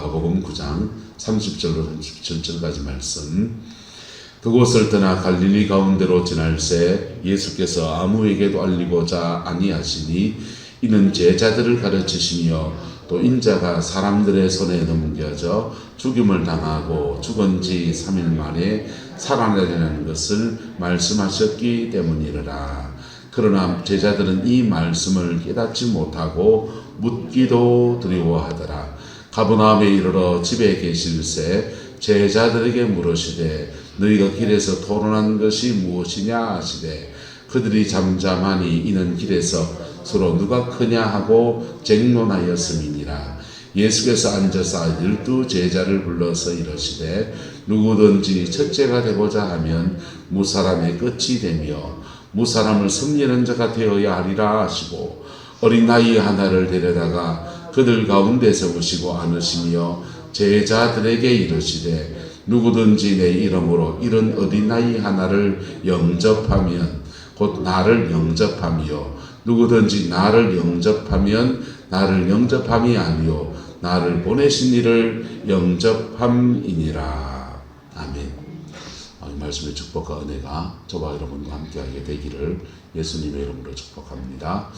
마가복음 9장 30절로 37절까지 말씀. 그곳을 떠나 갈릴리 가운데로 지날새 예수께서 아무에게도 알리고자 아니하시니 이는 제자들을 가르치시며 또 인자가 사람들의 손에 넘겨져 죽임을 당하고 죽은 지 3일 만에 살아나리라는 것을 말씀하셨기 때문이라. 그러나 제자들은 이 말씀을 깨닫지 못하고 묻기도 두려워하더라. 가버나움에 이르러 집에 계실새 제자들에게 물으시되 너희가 길에서 토론한 것이 무엇이냐 하시되 그들이 잠잠하니 이는 길에서 서로 누가 크냐 하고 쟁론하였음이니라. 예수께서 앉아서 12 제자를 불러서 이르시되 누구든지 첫째가 되고자 하면 무사람의 끝이 되며 무사람을 섬기는 자가 되어야 하리라 하시고 어린 나이 하나를 데려다가 그들 가운데 세우시고 안으시며 제자들에게 이르시되 누구든지 내 이름으로 이런 어린아이 하나를 영접하면 곧 나를 영접하며 누구든지 나를 영접하면 나를 영접함이 아니요 나를 보내신 이를 영접함이니라. 아멘. 이 말씀의 축복과 은혜가 저와 여러분과 함께하게 되기를 예수님의 이름으로 축복합니다.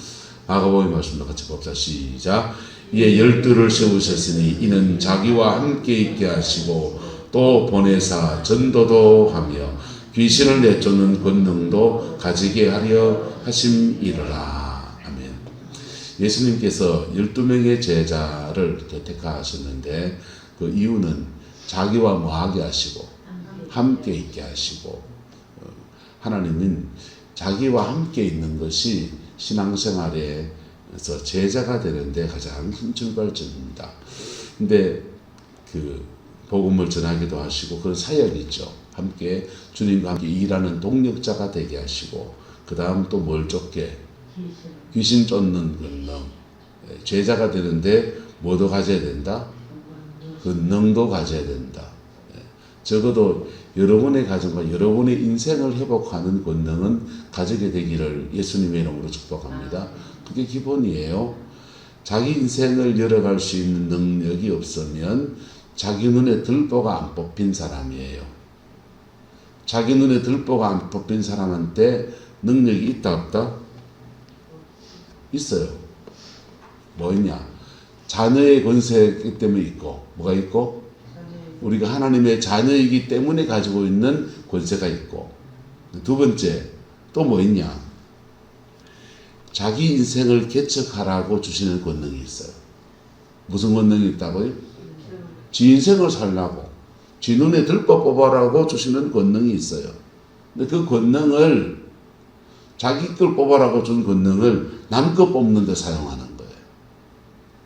마가복음 말씀도 같이 봅시다. 시작. 이에 12를 세우셨으니 이는 자기와 함께 있게 하시고 또 보내사 전도도 하며 귀신을 내쫓는 권능도 가지게 하려 하심이라. 아멘. 예수님께서 12명의 제자를 택하셨는데 그 이유는 자기와 뭐하게 하시고 함께 있게 하시고 하나님은 자기와 함께 있는 것이 신앙생활에서 제자가 되는데 가장 큰 출발점입니다. 근데 그 복음을 전하기도 하시고 그런 사역이 있죠. 함께 주님과 함께 일하는 동력자가 되게 하시고 그 다음 또 뭘 쫓게? 귀신 쫓는 권능. 제자가 되는데 뭐도 가져야 된다? 권능도 가져야 된다. 적어도 여러분의 가정과 여러분의 인생을 회복하는 권능은 가지게 되기를 예수님의 이름으로 축복합니다. 그게 기본이에요. 자기 인생을 열어갈 수 있는 능력이 없으면 자기 눈에 들보가 안 뽑힌 사람이에요. 자기 눈에 들보가 안 뽑힌 사람한테 능력이 있다 없다? 있어요. 뭐 있냐? 자녀의 권세이기 때문에 있고 뭐가 있고? 우리가 하나님의 자녀이기 때문에 가지고 있는 권세가 있고 두 번째 또 뭐 있냐? 자기 인생을 개척하라고 주시는 권능이 있어요. 무슨 권능이 있다고요? 지 인생을 살라고 지 눈에 들보 뽑아라고 주시는 권능이 있어요. 근데 그 권능을 자기 걸 뽑아라고 준 권능을 남 거 뽑는 데 사용하는 거예요.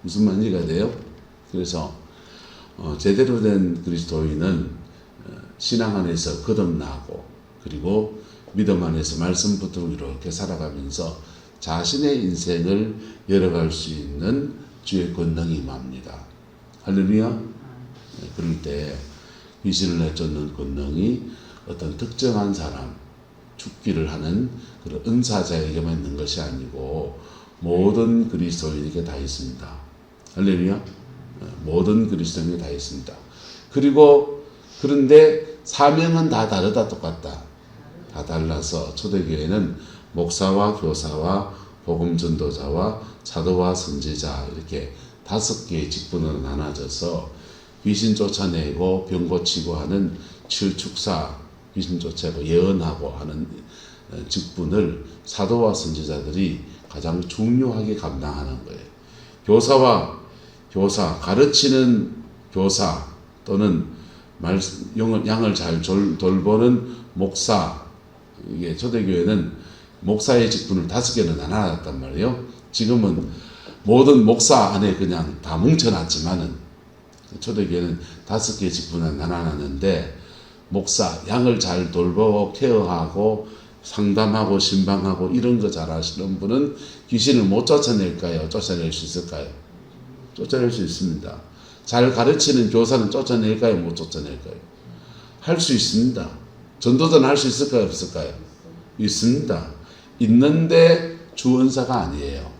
무슨 말인지가 돼요? 그래서 제대로 된 그리스도인은 신앙 안에서 거듭나고 그리고 믿음 안에서 말씀 붙들고 이렇게 살아가면서 자신의 인생을 열어갈 수 있는 주의 권능이 임합니다. 할렐루야. 그럴 때 귀신을 내쫓는 권능이 어떤 특정한 사람, 죽기를 하는 그런 은사자에게만 있는 것이 아니고 모든 그리스도인에게 다 있습니다. 할렐루야. 모든 그리스도인에게 다 있습니다. 그리고 그런데 사명은 다 다르다 똑같다. 다 달라서 초대교회는 목사와 교사와 복음 전도자와 사도와 선지자 이렇게 5개의 직분으로 나눠져서 귀신 쫓아내고 병 고치고 하는 칠축사, 귀신 쫓아내고 예언하고 하는 직분을 사도와 선지자들이 가장 중요하게 감당하는 거예요. 교사, 가르치는 교사 또는 양을 잘 돌보는 목사, 이게 초대교회는 목사의 직분을 5개는 나눠놨단 말이에요. 지금은 모든 목사 안에 그냥 다 뭉쳐놨지만은 초대교회는 5개의 직분을 나눠놨는데 목사, 양을 잘 돌보고 케어하고 상담하고 신방하고 이런 거 잘 하시는 분은 귀신을 못 쫓아낼까요? 쫓아낼 수 있을까요? 쫓아낼 수 있습니다. 잘 가르치는 교사는 쫓아낼까요? 못 쫓아낼까요? 할 수 있습니다. 전도자는 할 수 있을까요? 없을까요? 있습니다. 있는데 주은사가 아니에요.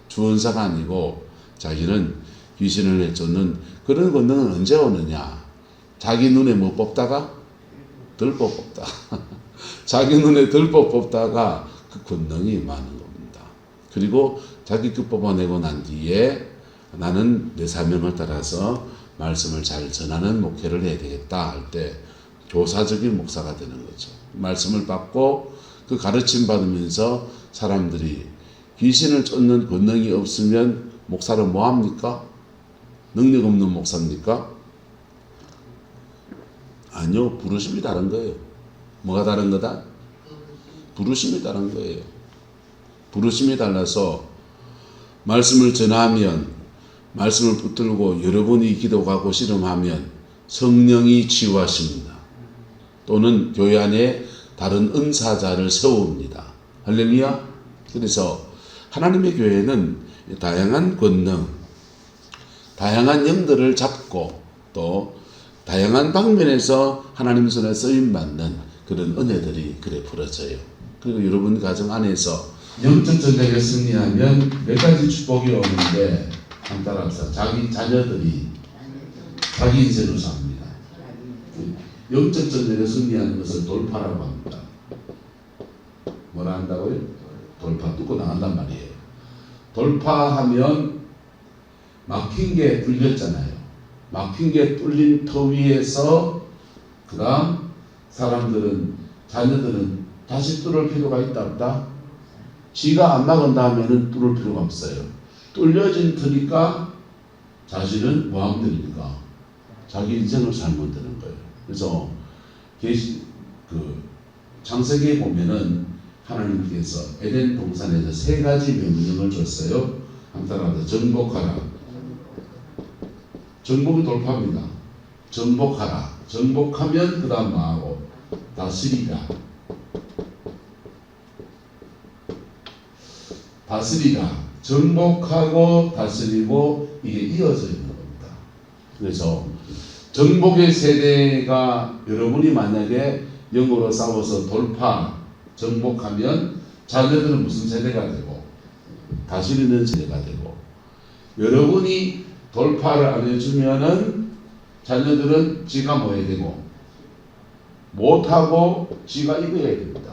주은사가 아니고 자기는 귀신을 내쫓는 그런 권능은 언제 오느냐? 자기 눈에 뭐 뽑다가? 들보 뽑다. 자기 눈에 들보 뽑다가 그 권능이 많은 겁니다. 그리고 자기 그 뽑아내고 난 뒤에 나는 내 사명을 따라서 말씀을 잘 전하는 목회를 해야 되겠다 할 때 교사적인 목사가 되는 거죠. 말씀을 받고 그 가르침 받으면서 사람들이 귀신을 쫓는 권능이 없으면 목사를 뭐 합니까? 능력 없는 목사입니까? 아니요. 부르심이 다른 거예요. 뭐가 다른 거다? 부르심이 다른 거예요. 부르심이 달라서 말씀을 전하면 말씀을 붙들고 여러분이 기도하고 씨름하면 성령이 치유하십니다. 또는 교회 안에 다른 은사자를 세웁니다. 할렐루야. 그래서 하나님의 교회는 다양한 권능, 다양한 영들을 잡고 또 다양한 방면에서 하나님 손에 쓰임받는 그런 은혜들이 그래 풀어져요. 그리고 여러분 가정 안에서 영적 전쟁에 승리하면 몇 가지 축복이 오는데 한 따라서 자기 자녀들이 자기 인생을 삽니다. 영적 전쟁에 승리하는 것을 돌파라고 합니다. 뭐라 한다고요? 돌파, 뚫고 나간단 말이에요. 돌파하면 막힌 게 뚫렸잖아요. 막힌 게 뚫린 터 위에서 그 다음 사람들은, 자녀들은 다시 뚫을 필요가 있다 없다? 지가 안 막은 다음에는 뚫을 필요가 없어요. 뚫려진 터니까 자신은 뭐 하면 됩니까? 자기 인생을 살면 되는 거예요. 그래서 창세기에 보면은 하나님께서 에덴 동산에서 3가지 명령을 줬어요. 한 따라서 정복하라. 정복이 돌파입니다. 정복하라. 정복하면 그 다음 뭐하고? 다스리라. 다스리라. 정복하고 다스리고 이게 이어져 있는 겁니다. 그래서 정복의 세대가 여러분이 만약에 영으로 싸워서 돌파, 정복하면 자녀들은 무슨 세대가 되고 다스리는 세대가 되고, 여러분이 돌파를 안 해주면은 자녀들은 지가 뭐 해야 되고 못하고 지가 이거 해야 됩니다.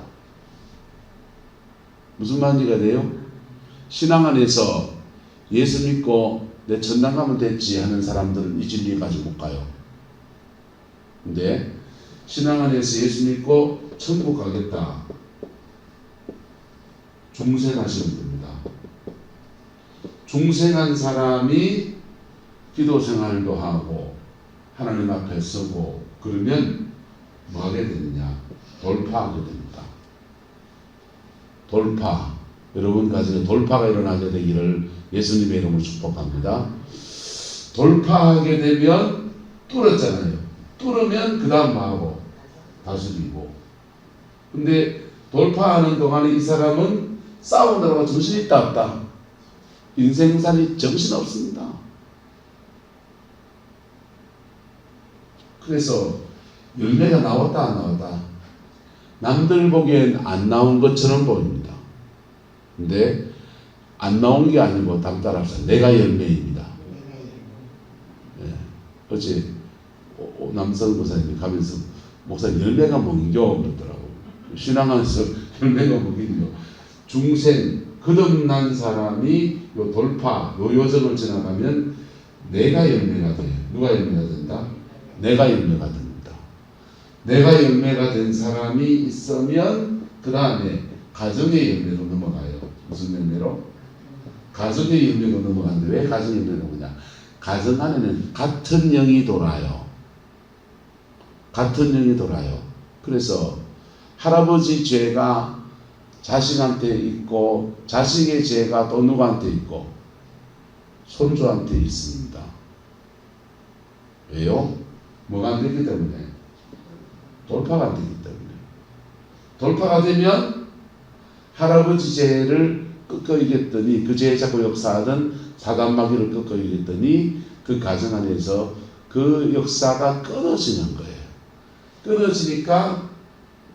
무슨 말인지가 돼요? 신앙 안에서 예수 믿고 내 천당 가면 됐지 하는 사람들은 이 진리 가지고 못 가요. 근데 신앙 안에서 예수 믿고 천국 가겠다. 중생하시면 됩니다. 중생한 사람이 기도 생활도 하고 하나님 앞에 서고 그러면 뭐 하게 되느냐? 돌파하게 됩니다. 돌파. 여러분 가정에 돌파가 일어나게 되기를 예수님의 이름으로 축복합니다. 돌파하게 되면 뚫었잖아요. 뚫으면 그 다음 뭐하고? 다스리고. 근데 돌파하는 동안에 이 사람은 싸우느라고 정신이 있다 없다? 인생살이 정신없습니다. 그래서 열매가 나왔다 안 나왔다? 남들 보기엔 안 나온 것처럼 보입니다. 근데 안 나온 게 아니고 담따라서 내가 열매입니다. 예. 어제 남성 목사님이 가면서 목사님 열매가 뭔겨 그러더라고요. 신앙 안에서 열매가 뭔겨. 중생 거듭난 사람이 요 돌파 요 요정을 지나가면 내가 열매가 돼요. 누가 열매가 된다? 내가 열매가 됩니다. 내가 열매가 된 사람이 있으면 그 다음에 가정의 열매로 넘어가요. 무슨 열매로? 가정의 열매로 넘어가는데 왜 가정의 열매로 넘어가냐? 가정 안에는 같은 영이 돌아요. 같은 영이 돌아요. 그래서 할아버지 죄가 자식한테 있고 자식의 죄가 또 누구한테 있고 손주한테 있습니다. 왜요? 뭐가 안 되기 때문에? 돌파가 안 되기 때문에. 돌파가 되면 할아버지 죄를 꺾어 이겼더니 그 죄에 자꾸 역사하던 사단마귀를 꺾어 이겼더니 그 가정 안에서 그 역사가 끊어지는 거예요. 끊어지니까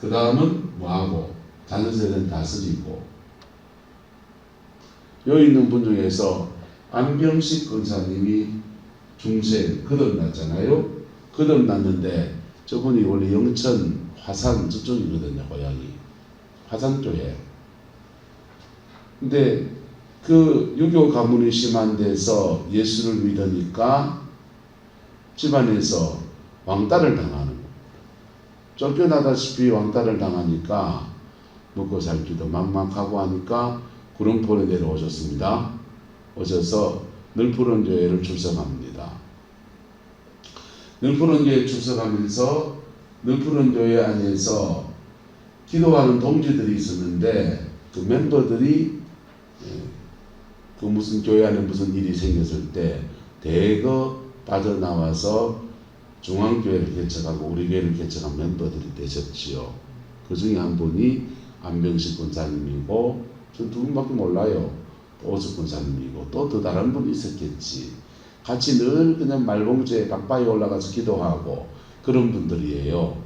그 다음은 뭐하고? 자녀세대는 다스리고. 여기 있는 분 중에서 안병식 권사님이 중세 거듭났잖아요. 거듭났는데 저분이 원래 영천 화산 저쪽이거든요. 고향이 화산교회. 근데 그 유교 가문이 심한 데서 예수를 믿으니까 집안에서 왕따를 당하는 거예요. 쫓겨나다시피 왕따를 당하니까 먹고 살기도 막막하고 하니까 구름포에 내려오셨습니다. 오셔서 늘푸른 교회를 출석합니다. 늘푸른 교회에 출석하면서 늘푸른 교회 안에서 기도하는 동지들이 있었는데 그 멤버들이 그 무슨 교회 안에 무슨 일이 생겼을 때 대거 빠져나와서 중앙교회를 개척하고 우리 교회를 개척한 멤버들이 되셨지요. 그 중에 한 분이 안병식 권사님이고 전 두 분밖에 몰라요. 오숙 권사님이고 또 더 다른 분이 있었겠지. 같이 늘 그냥 말봉주에 박바위에 올라가서 기도하고 그런 분들이에요.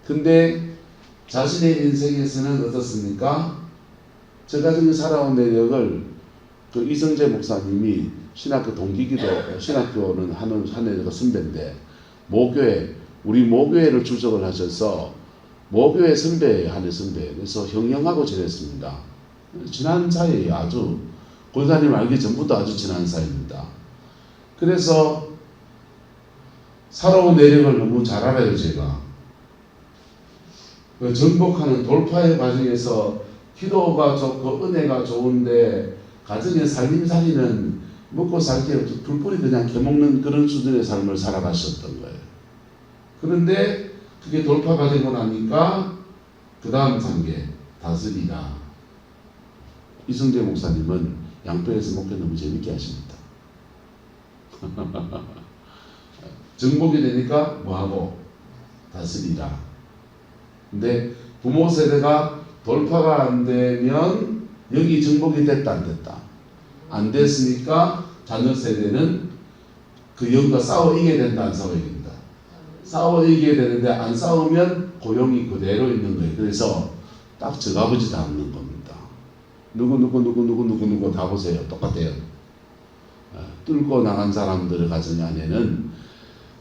근데 자신의 인생에서는 어떻습니까? 저가정이 살아온 내력을 그 이성재 목사님이 신학교 동기기도 신학교는 하는 한해가 선배인데 모교회 우리 모교회를 출석을 하셔서 모교회 선배 한해 선배 그래서 형형하고 지냈습니다. 친한 사이예요. 아주 권사님 알기 전부터 아주 친한 사이입니다. 그래서 살아온 내력을 너무 잘 알아요. 제가 그 정복하는 돌파의 과정에서 기도가 좋고 은혜가 좋은데 가정의 살림살이는 먹고 살게 불뿌리 그냥 캐먹는 그런 수준의 삶을 살아가셨던 거예요. 그런데 그게 돌파가 되고 나니까 그 다음 단계 다스리다. 이성재 목사님은 양평에서 목회 너무 재밌게 하십니다. 정복이 되니까 뭐하고 다스리라. 근데 부모 세대가 돌파가 안 되면 여기 정복이 됐다 안 됐다. 안 됐으니까 자녀 세대는 그 영과 싸워 이겨야 된다 안 싸워 이긴다. 싸워 이겨야 되는데 안 싸우면 고용이 그대로 있는 거예요. 그래서 딱 저아버지 닮는 겁니다. 누구 다 보세요. 똑같아요. 뚫고 나간 사람들의 가정 안에는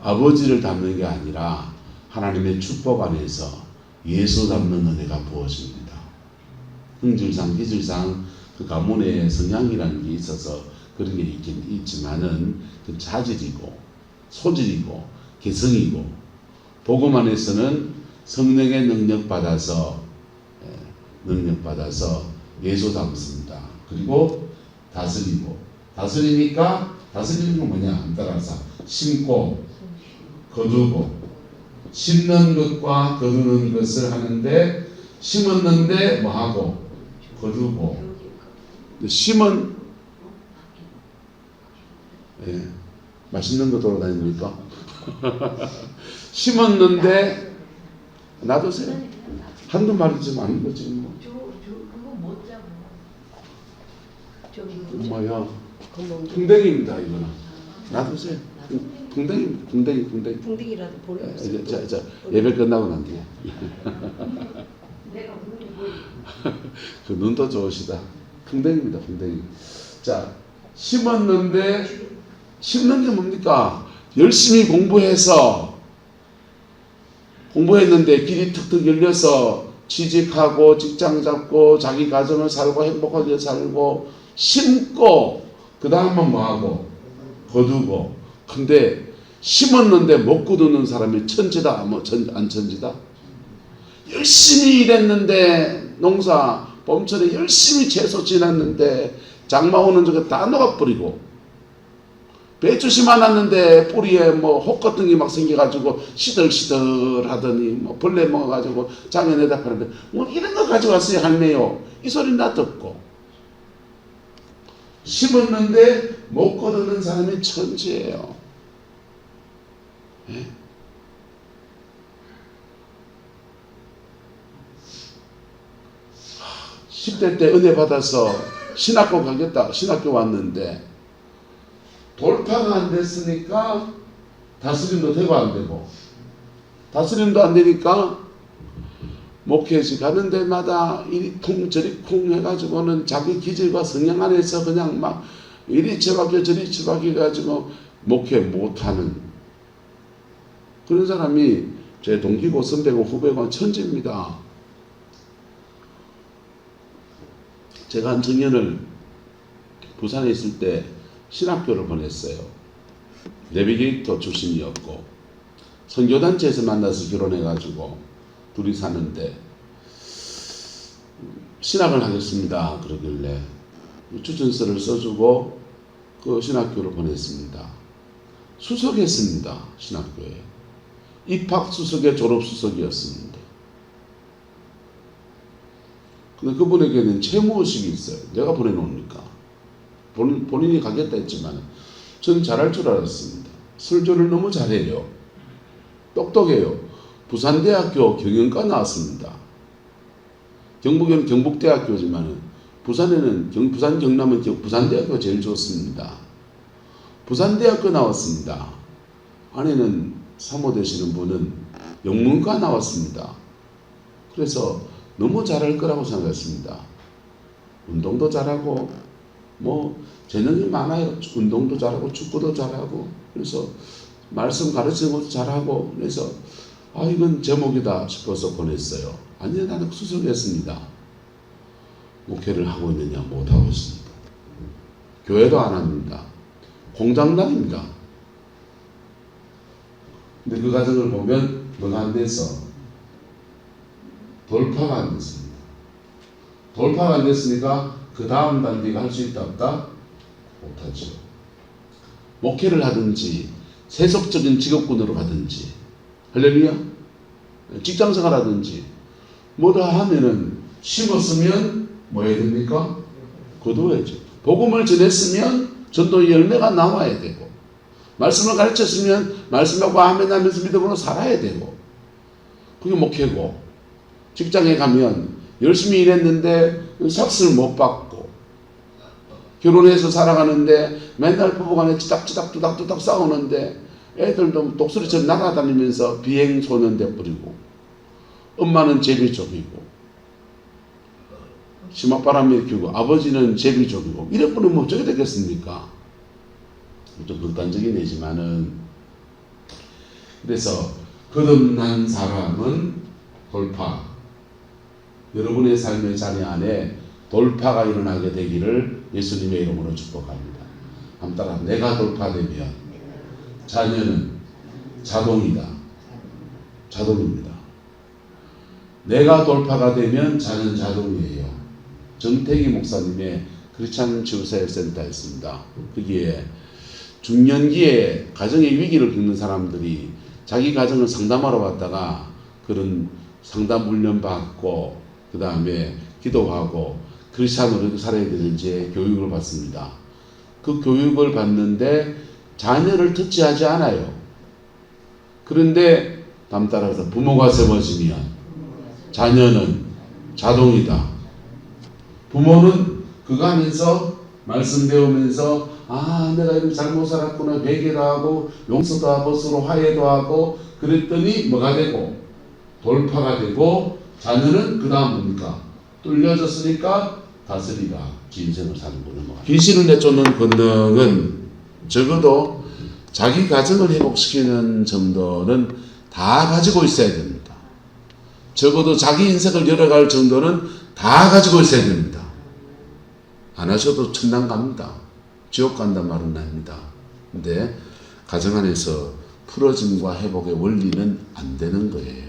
아버지를 닮는 게 아니라 하나님의 축복 안에서 예수 닮는 은혜가 부어집니다. 흥질상 기질상 그 가문의 성향이라는 게 있어서 그런 게 있긴 있지만은 그 자질이고 소질이고 개성이고 복음 안에서는 성령의 능력 받아서 예수 닮습니다. 그리고 다스리니까 다스리는 건 뭐냐? 따라서 심고 거두고 심는 것과 거두는 것을 하는데 심었는데 뭐하고 거두고 심은 맛있는 거 돌아다닙니까? 심었는데 놔두세요. 한두 마리 좀 아닌 거지 뭐. 그거 못 잡아. 뭐야? 풍뎅이입니다 이거는. 놔두세요. 풍뎅이입니다. 풍뎅이. 풍뎅이라도 볼래. 자, 예배 끝나고 난 뒤에. 내가 그 눈도 좋으시다. 풍뎅이입니다. 풍뎅이. 자, 심었는데 심는 게 뭡니까? 열심히 공부했는데 길이 툭툭 열려서 취직하고 직장 잡고 자기 가정을 살고 행복하게 살고 심고 그 다음은 뭐하고 거두고. 근데 심었는데 못 거두는 사람이 천지다 안 천지다? 열심히 일했는데 농사 봄철에 열심히 채소 지났는데 장마 오는 저거 다 녹아버리고 배추 심어놨는데 뿌리에 뭐 혹 같은 게 막 생겨가지고 시들시들 하더니 뭐 벌레 먹어가지고 장에 내다 파는데 뭐 이런 거 가져왔어요 할매요. 이 소리 나 듣고 심었는데 못 거두는 사람이 천지예요. 예? 10대 때 은혜 받아서 신학교 가겠다. 신학교 왔는데 돌파가 안 됐으니까 다스림도 되고 안 되고 다스림도 안 되니까 목회지 가는 데마다 이리 쿵 저리 쿵 해가지고는 자기 기질과 성향 안에서 그냥 막 이리 처박혀 저리 처박혀 가지고 목회 못하는 그런 사람이 제 동기고 선배고 후배고 천재입니다. 제가 한 청년을 부산에 있을 때 신학교를 보냈어요. 내비게이터 출신이었고 선교단체에서 만나서 결혼해가지고 둘이 사는데 신학을 하겠습니다. 그러길래 추천서를 써주고 그 신학교를 보냈습니다. 수석했습니다. 신학교에. 입학수석에 졸업수석이었습니다. 근데 그분에게는 채무의식이 있어요. 내가 보내놓으니까. 본인이 가겠다 했지만 저는 잘할 줄 알았습니다. 설교를 너무 잘해요. 똑똑해요. 부산대학교 경영과 나왔습니다. 경북에는 경북대학교지만 부산에는 부산 경남은 부산대학교가 제일 좋습니다. 부산대학교 나왔습니다. 아내는 사모 되시는 분은 영문과 나왔습니다. 그래서 너무 잘할 거라고 생각했습니다. 운동도 잘하고 뭐 재능이 많아요. 운동도 잘하고 축구도 잘하고 그래서 말씀 가르치는 것도 잘하고 그래서 이건 제목이다 싶어서 보냈어요. 아니 나는 수석했습니다. 목회를 하고 있느냐 못하고 있습니다. 교회도 안 합니다. 공장 다닙니다. 근데 그 과정을 보면 뭐가 안 돼서 돌파가 안 됐습니다. 돌파가 안 됐으니까 그 다음 단계가 할 수 있다 없다? 못하죠. 목회를 하든지 세속적인 직업군으로 가든지 할렐루야 직장생활 하든지 뭐라 하면은 심었으면 뭐 해야 됩니까? 거두어야죠. 복음을 전했으면 전도의 열매가 나와야 되고 말씀을 가르쳤으면 말씀하고 아멘 하면서 믿음으로 살아야 되고 그게 목회고 직장에 가면 열심히 일했는데 삭스를 못 받고 결혼해서 살아가는데 맨날 부부간에 찌닥찌닥 두닥두닥 싸우는데 애들도 독수리처럼 날아다니면서 비행소년대 뿌리고 엄마는 제비족이고 심화바람 일으키고 아버지는 제비족이고 이래 뿌리면 어쩌게 되겠습니까? 좀 극단적인 예지만은 그래서 거듭난 사람은 돌파 여러분의 삶의 자리 안에 돌파가 일어나게 되기를 예수님의 이름으로 축복합니다. 한번 따라 내가 돌파되면 자녀는 자동이다. 자동입니다. 내가 돌파가 되면 자녀는 자동이에요. 정태기 목사님의 크리스찬 치유사역센터에 있습니다. 거기에 중년기에 가정의 위기를 겪는 사람들이 자기 가정을 상담하러 왔다가 그런 상담 훈련 받고 그 다음에 기도하고 크리스찬으로 살아야 되는지 교육을 받습니다. 그 교육을 받는데 자녀를 터치하지 않아요. 그런데 다음 따라서 부모가 세워지면 자녀는 자동이다. 부모는 그거 하면서 말씀 배우면서 내가 이렇게 잘못 살았구나 회개도 하고 용서도 하고 서로 화해도 하고 그랬더니 뭐가 되고 돌파가 되고 자녀는 그 다음 뭡니까? 뚫려졌으니까 다스리가 인생을 사는 거는 귀신을 내쫓는 권능은 적어도 자기 가정을 회복시키는 정도는 다 가지고 있어야 됩니다. 적어도 자기 인생을 열어갈 정도는 다 가지고 있어야 됩니다. 안 하셔도 천당 갑니다. 지옥 간단 말은 아닙니다. 근데 가정 안에서 풀어짐과 회복의 원리는 안 되는 거예요.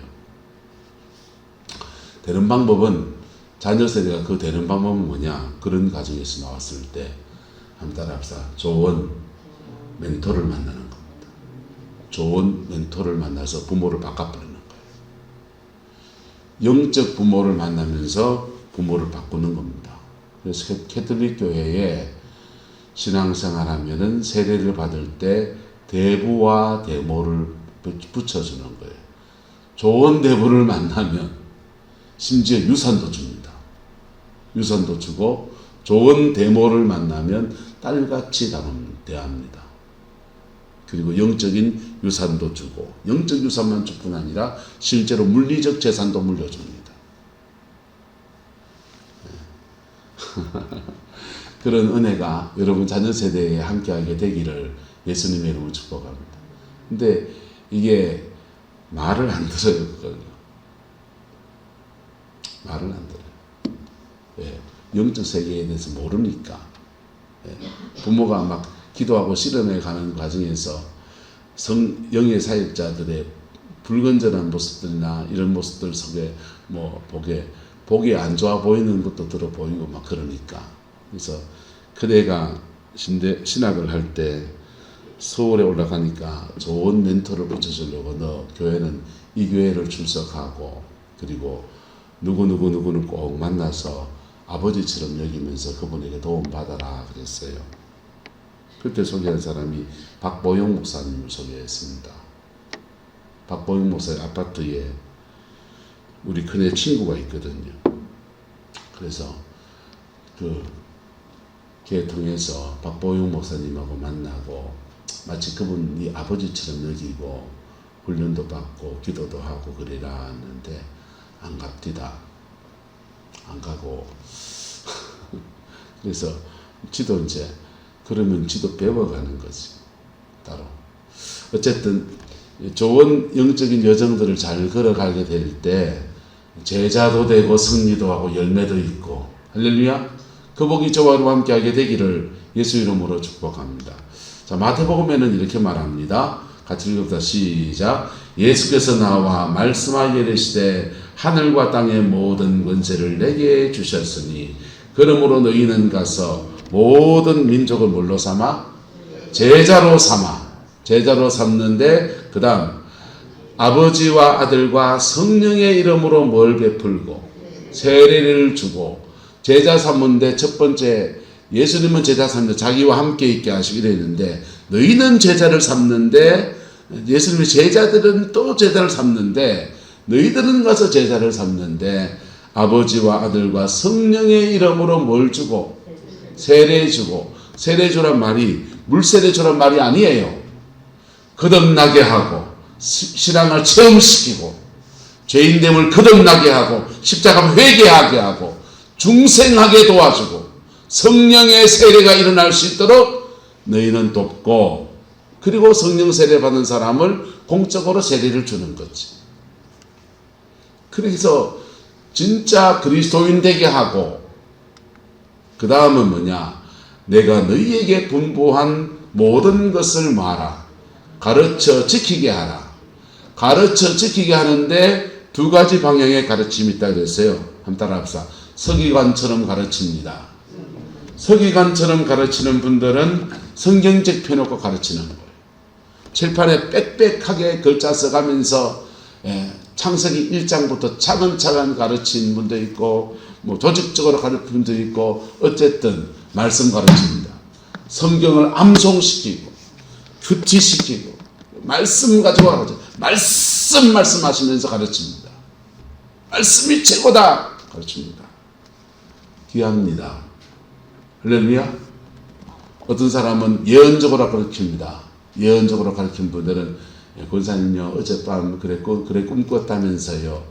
되는 방법은 자녀 세대가 그 되는 방법은 뭐냐? 그런 가정에서 나왔을 때 한 따라 합시다. 좋은 멘토를 만나는 겁니다. 좋은 멘토를 만나서 부모를 바꿔버리는 거예요. 영적 부모를 만나면서 부모를 바꾸는 겁니다. 그래서 캐톨릭 교회에 신앙생활하면은 세례를 받을 때 대부와 대모를 붙여주는 거예요. 좋은 대부를 만나면 심지어 유산도 줍니다. 유산도 주고 좋은 대모를 만나면 딸같이 대합니다. 그리고 영적인 유산도 주고 영적 유산만 줄 뿐 아니라 실제로 물리적 재산도 물려줍니다. 그런 은혜가 여러분 자녀 세대에 함께하게 되기를 예수님의 이름으로 축복합니다. 근데 이게 말을 안 들어요. 그거는. 말을 안 들어요. 예. 영적 세계에 대해서 모르니까. 예. 부모가 막 기도하고 실험해 가는 과정에서 영의 사역자들의 불건전한 모습들이나 이런 모습들 속에 뭐 보기 안 좋아 보이는 것도 들어 보이고 막 그러니까. 그래서 그대가 신학을 할 때 서울에 올라가니까 좋은 멘토를 붙여주려고 너 교회는 이 교회를 출석하고 그리고 누구누구를 꼭 만나서 아버지처럼 여기면서 그분에게 도움받아라 그랬어요. 그때 소개한 사람이 박보영 목사님을 소개했습니다. 박보영 목사의 아파트에 우리 큰애 친구가 있거든요. 그래서 걔 통해서 박보영 목사님하고 만나고 마치 그분이 아버지처럼 여기고 훈련도 받고 기도도 하고 그러라 했는데 안 갑디다. 안 가고 그래서 지도 이제 그러면 지도 배워가는 거지 따로. 어쨌든 좋은 영적인 여정들을 잘 걸어가게 될 때 제자도 되고 승리도 하고 열매도 있고 할렐루야. 그 복이 저와 함께하게 되기를 예수 이름으로 축복합니다. 자, 마태복음에는 이렇게 말합니다. 같이 읽읍시다. 시작. 예수께서 나와 말씀하여 이르시되 하늘과 땅의 모든 권세를 내게 주셨으니 그러므로 너희는 가서 모든 민족을 뭘로 삼아? 제자로 삼는데 그 다음 아버지와 아들과 성령의 이름으로 뭘 베풀고 세례를 주고 제자 삼는데 첫 번째 예수님은 제자 삼는데 자기와 함께 있게 하시고 이랬는데 너희는 제자를 삼는데 예수님의 제자들은 또 제자를 삼는데 너희들은 가서 제자를 삼는데 아버지와 아들과 성령의 이름으로 뭘 주고 세례 주고 세례 주란 말이 물세례 주란 말이 아니에요. 거듭나게 하고 신앙을 체험시키고 죄인됨을 거듭나게 하고 십자가 회개하게 하고 중생하게 도와주고 성령의 세례가 일어날 수 있도록 너희는 돕고 그리고 성령 세례 받은 사람을 공적으로 세례를 주는 거지. 그래서 진짜 그리스도인 되게 하고 그 다음은 뭐냐? 내가 너희에게 분부한 모든 것을 말하. 가르쳐 지키게 하라. 가르쳐 지키게 하는데 두 가지 방향의 가르침이 있다고 그랬어요. 한번 따라합시다. 서기관처럼 가르칩니다. 서기관처럼 가르치는 분들은 성경책 펴놓고 가르치는 거예요. 칠판에 빽빽하게 글자 써가면서 창세기 1장부터 차근차근 가르친 분도 있고 뭐 조직적으로 가르치는 분도 있고 어쨌든 말씀 가르칩니다. 성경을 암송시키고 규칙시키고 말씀 가지고 가르쳐 말씀하시면서 가르칩니다. 말씀이 최고다 가르칩니다. 귀합니다. 할렐루야. 어떤 사람은 예언적으로 가르칩니다. 예언적으로 가르친 분들은 권사님요 어젯밤 그래 꿈꿨다면서요.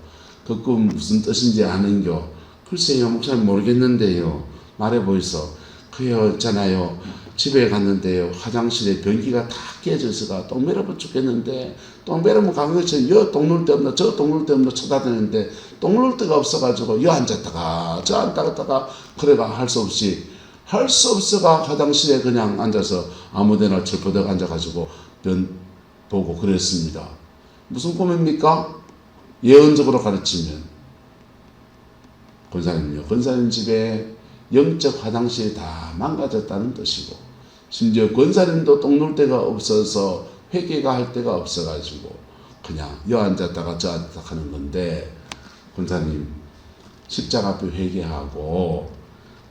그 꿈 무슨 뜻인지 아는겨? 글쎄요 목사님 모르겠는데요. 말해보이소. 그요 있잖아요. 집에 갔는데요. 화장실에 변기가 다 깨져서가 똥 매려면 죽겠는데 똥 매려면 가는 것이 여 똥 눌 데 없나 저 똥 눌 데 없나 쳐다대는데 똥 눌 데가 없어가지고 여 앉았다가 저 앉다가 그래가 할 수 없어가 화장실에 그냥 앉아서 아무데나 철퍼덕 앉아가지고 변 보고 그랬습니다. 무슨 꿈입니까? 예언적으로 가르치면 권사님요. 권사님 집에 영적 화장실이 다 망가졌다는 뜻이고 심지어 권사님도 똥 눌 데가 없어서 회개가 할 데가 없어가지고 그냥 여 앉았다가 저 앉았다가 하는 건데 권사님 십자가 앞에 회개하고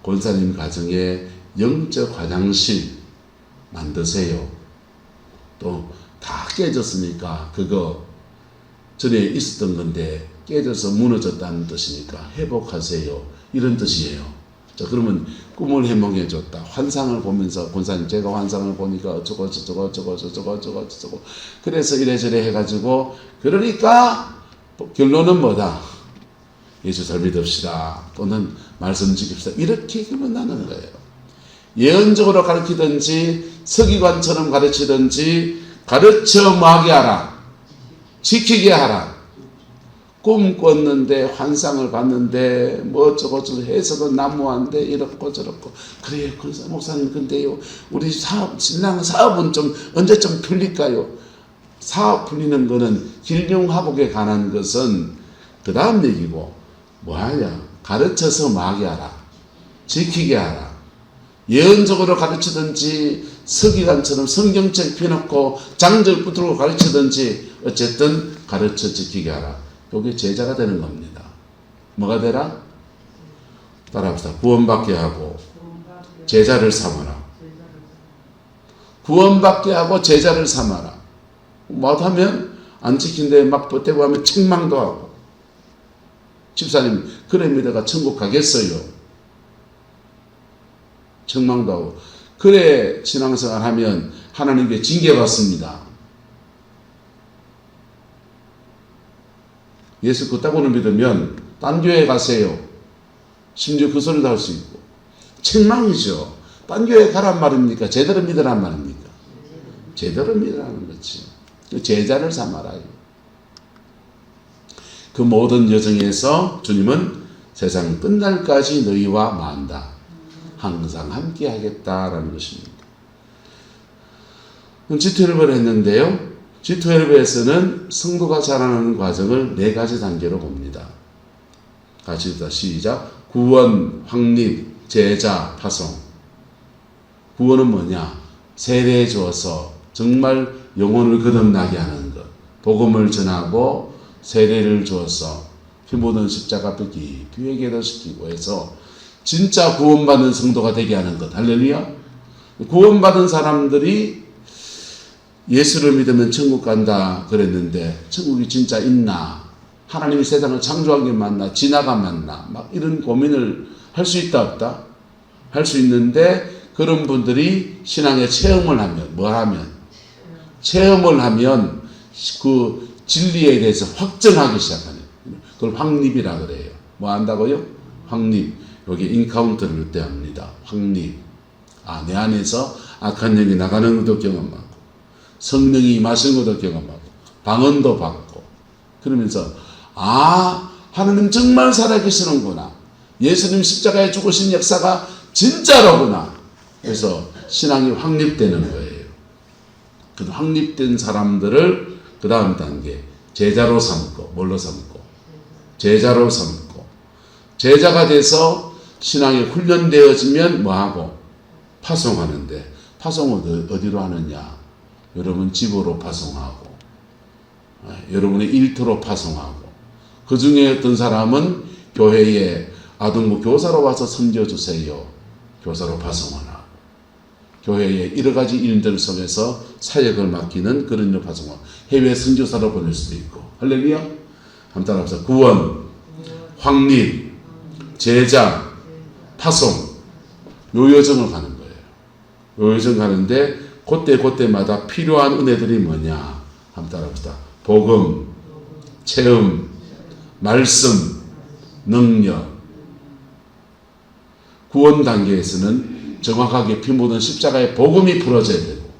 권사님 가정에 영적 화장실 만드세요. 또 다 깨졌으니까 그거 전에 있었던 건데 깨져서 무너졌다는 뜻이니까 회복하세요. 이런 뜻이에요. 자, 그러면 꿈을 해몽해줬다. 환상을 보면서 권사님 제가 환상을 보니까 어쩌고 그래서 이래저래 해가지고 그러니까 결론은 뭐다? 예수 잘 믿읍시다. 또는 말씀 지킵시다. 이렇게 그러면 나는 거예요. 예언적으로 가르치든지 서기관처럼 가르치든지 가르쳐 뭐하게 하라. 지키게 하라. 꿈 꿨는데 환상을 봤는데 뭐 어쩌고저쩌고 해석은 난무한데 이렇고 저렇고 그래요. 그래서 목사님 근데요 우리 신랑 사업은 좀 언제쯤 풀릴까요? 사업 풀리는 거는 힐링화복에 관한 것은 그 다음 얘기고 뭐하냐 가르쳐서 뭐하게 하라. 지키게 하라. 예언적으로 가르치든지 서기관처럼 성경책 펴놓고 장절 붙들고 가르치든지 어쨌든 가르쳐 지키게 하라. 이게 제자가 되는 겁니다. 뭐가 되라? 따라합시다. 구원받게 하고 제자를 삼아라. 구원받게 하고 제자를 삼아라. 못하면 안 지킨데 막 보태고 하면 책망도 하고 집사님 그래 믿어가 천국 가겠어요. 책망도 하고 그래 신앙생활 하면 하나님께 징계받습니다. 예수 그따구를 믿으면 딴 교회 가세요. 심지어 그 소리도 할 수 있고 책망이죠. 딴 교회 가란 말입니까? 제대로 믿으란 말입니까? 제대로 믿으라는 거지. 제자를 삼아라요. 그 모든 여정에서 주님은 세상 끝날까지 너희와 만다. 항상 함께 하겠다라는 것입니다. G12를 했는데요. G12에서는 성도가 자라나는 과정을 4가지 단계로 봅니다. 같이 읽다 시작. 구원, 확립, 제자, 파송. 구원은 뭐냐? 세례 주어서 정말 영혼을 거듭나게 하는 것. 복음을 전하고 세례를 주어서 피 묻은 십자가 앞에 깊이 회개시키고 해서 진짜 구원받은 성도가 되게 하는 것. 할렐루야. 구원받은 사람들이 예수를 믿으면 천국 간다 그랬는데 천국이 진짜 있나? 하나님이 세상을 창조한 게 맞나? 진화가 맞나? 막 이런 고민을 할 수 있다 없다? 할 수 있는데 그런 분들이 신앙의 체험을 하면 뭐 하면? 체험을 하면 그 진리에 대해서 확정하기 시작하는 그걸 확립이라 그래요. 뭐 한다고요? 확립. 여기 인카운터를 때 합니다. 확립. 아, 내 안에서 악한 영이 나가는 것도 경험하고 성령이 임하시는 것도 경험하고 방언도 받고 그러면서 아 하나님 정말 살아계시는구나. 예수님 십자가에 죽으신 역사가 진짜로구나. 그래서 신앙이 확립되는 거예요. 그 확립된 사람들을 그 다음 단계 제자로 삼고 뭘로 삼고 제자로 삼고 제자가 돼서 신앙이 훈련되어지면 뭐하고 파송하는데 파송은 어디로 하느냐? 여러분 집으로 파송하고 여러분의 일터로 파송하고 그 중에 어떤 사람은 교회에 아동부 교사로 와서 섬겨주세요. 교사로 파송을 하고 교회의 여러 가지 일들 속에서 사역을 맡기는 그런 일 파송하고 해외 선교사로 보낼 수도 있고 할렐루야. 한번 따라합시다. 구원, 확립, 제자, 파송 요 여정을 가는 거예요. 요 여정 가는데 그때마다 필요한 은혜들이 뭐냐? 한번 따라합시다. 복음, 체험, 말씀, 능력. 구원 단계에서는 정확하게 피 묻은 십자가의 복음이 풀어져야 되고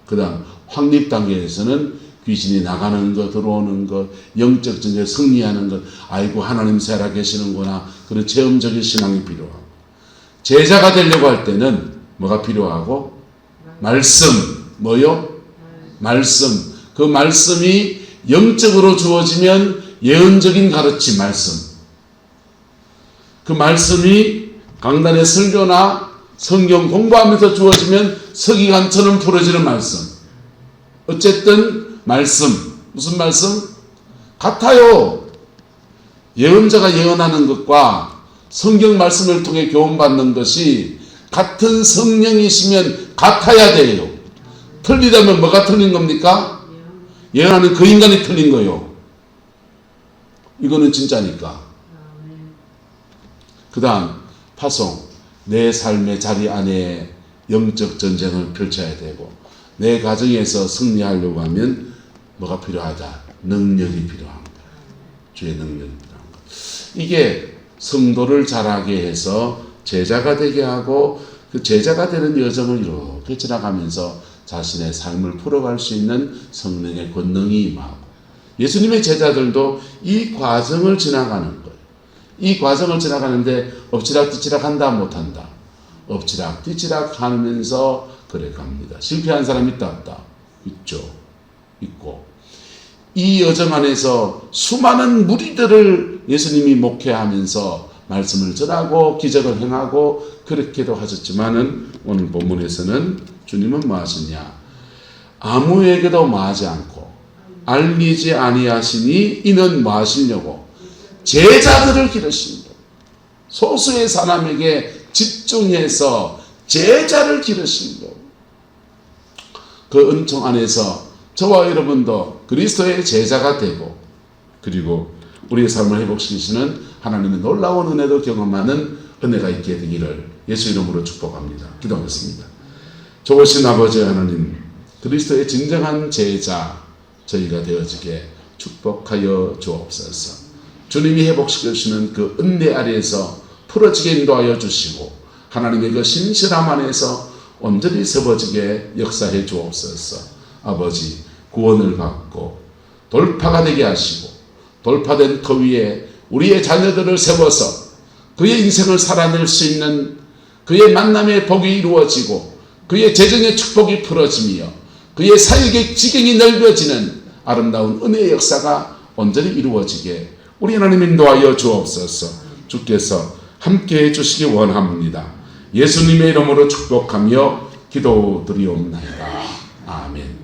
그 다음 확립 단계에서는 귀신이 나가는 것, 들어오는 것, 영적 전쟁에 승리하는 것, 아이고 하나님 살아계시는구나 그런 체험적인 신앙이 필요하고 제자가 되려고 할 때는 뭐가 필요하고 말씀, 뭐요? 말씀. 그 말씀이 영적으로 주어지면 예언적인 가르침, 말씀. 그 말씀이 강단의 설교나 성경 공부하면서 주어지면 서기관처럼 풀어지는 말씀. 어쨌든 말씀. 무슨 말씀? 같아요. 예언자가 예언하는 것과 성경 말씀을 통해 교훈받는 것이 같은 성령이시면 같아야 돼요. 틀리다면 뭐가 틀린 겁니까? 예언하는 그 인간이 틀린 거예요. 이거는 진짜니까. 그 다음 파송. 내 삶의 자리 안에 영적 전쟁을 펼쳐야 되고 내 가정에서 승리하려고 하면 뭐가 필요하다? 능력이 필요한 거야. 주의 능력이 필요한 거야. 이게 성도를 자라게 해서 제자가 되게 하고 그 제자가 되는 여정을 이렇게 지나가면서 자신의 삶을 풀어갈 수 있는 성령의 권능이 임하고, 예수님의 제자들도 이 과정을 지나가는 거예요. 이 과정을 지나가는데 엎치락뒤치락 한다 못한다. 엎치락뒤치락 하면서 그래 갑니다. 실패한 사람 있다 없다? 있죠. 있고, 이 여정 안에서 수많은 무리들을 예수님이 목회하면서 말씀을 전하고 기적을 행하고 그렇게도 하셨지만은, 오늘 본문에서는 주님은 뭐 하시냐? 아무에게도 말하지 않고 알리지 아니하시니 이는 뭐 하시려고? 제자들을 기르신다. 소수의 사람에게 집중해서 제자를 기르신다. 그 은총 안에서 저와 여러분도 그리스도의 제자가 되고, 그리고 우리의 삶을 회복시키시는 하나님의 놀라운 은혜도 경험하는 은혜가 있게 되기를 예수 이름으로 축복합니다. 기도하겠습니다. 좋으신 아버지 하나님, 그리스도의 진정한 제자 저희가 되어지게 축복하여 주옵소서. 주님이 회복시키시는 그 은혜 아래에서 풀어지게 인도하여 주시고, 하나님의 그 신실함 안에서 온전히 세워지게 역사해 주옵소서. 아버지, 구원을 받고 돌파가 되게 하시고, 돌파된 그 위에 우리의 자녀들을 세워서 그의 인생을 살아낼 수 있는 그의 만남의 복이 이루어지고, 그의 재정의 축복이 풀어지며, 그의 사역의 지경이 넓어지는 아름다운 은혜의 역사가 온전히 이루어지게 우리 하나님 인도하여 주옵소서. 주께서 함께해 주시기 원합니다. 예수님의 이름으로 축복하며 기도드리옵나이다. 아멘.